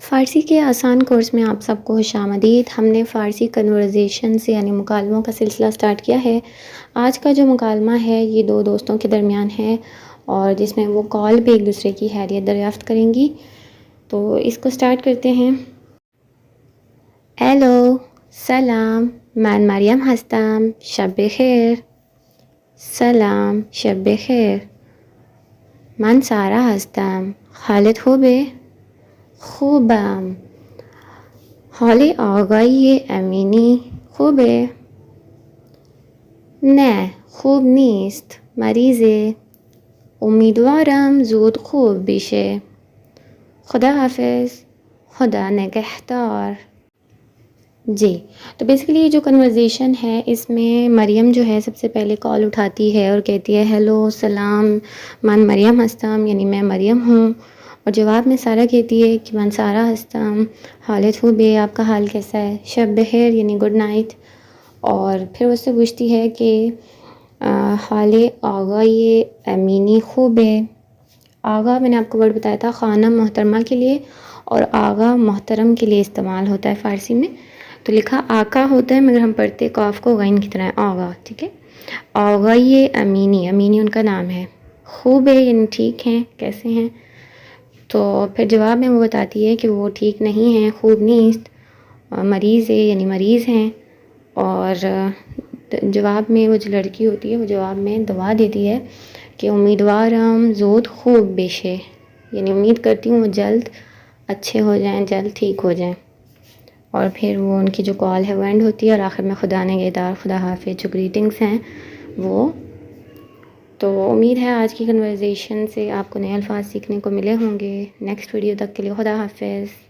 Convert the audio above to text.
فارسی کے آسان کورس میں آپ سب کو خوش آمدید۔ ہم نے فارسی کنورزیشنز یعنی مکالموں کا سلسلہ سٹارٹ کیا ہے۔ آج کا جو مکالمہ ہے یہ دو دوستوں کے درمیان ہے اور جس میں وہ کال پہ ایک دوسرے کی خیریت دریافت کریں گی۔ تو اس کو سٹارٹ کرتے ہیں۔ ہیلو، سلام، من مریم هستم، شب بخیر۔ سلام، شب بخیر۔ من سارا هستم، حالت خوبه؟ خوبم. حال آقای امینی خوبه؟ نه، خوب نیست، مریضه. امیدوارم زود خوب بشه. خدا حافظ، خدا نگهدار۔ جی، تو بیسیکلی یہ جو کنورزیشن ہے اس میں مریم جو ہے سب سے پہلے کال اٹھاتی ہے اور کہتی ہے ہیلو، سلام، من مریم ہستم، یعنی میں مریم ہوں، اور جواب میں سارا کہتی ہے کہ من سارا ہستم، حالت خوبے، آپ کا حال کیسا ہے، شب بخیر یعنی گڈ نائٹ۔ اور پھر اس سے پوچھتی ہے کہ حال آغای امینی خوب ہے۔ آغا میں نے آپ کو ورڈ بتایا تھا خانم محترمہ کے لیے، اور آغا محترم کے لیے استعمال ہوتا ہے فارسی میں، تو لکھا آقا ہوتا ہے مگر ہم پڑھتے قاف کو غین کی طرح آغا، ٹھیک ہے۔ آغای امینی، امینی ان کا نام ہے، خوب ہے یعنی ٹھیک ہیں، کیسے ہیں۔ تو پھر جواب میں وہ بتاتی ہے کہ وہ ٹھیک نہیں ہیں، خوب نیست، مریض ہے یعنی مریض ہیں۔ اور جواب میں وہ جو لڑکی ہوتی ہے وہ جواب میں دعا دیتی ہے کہ امیدوارم زود خوب بشه، یعنی امید کرتی ہوں وہ جلد اچھے ہو جائیں، جلد ٹھیک ہو جائیں۔ اور پھر وہ ان کی جو کال ہے وہ اینڈ ہوتی ہے اور آخر میں خدا نگہدار، خدا حافظ جو گریٹنگس ہیں وہ۔ تو امید ہے آج کی کنورزیشن سے آپ کو نئے الفاظ سیکھنے کو ملے ہوں گے۔ نیکسٹ ویڈیو تک کے لیے خدا حافظ۔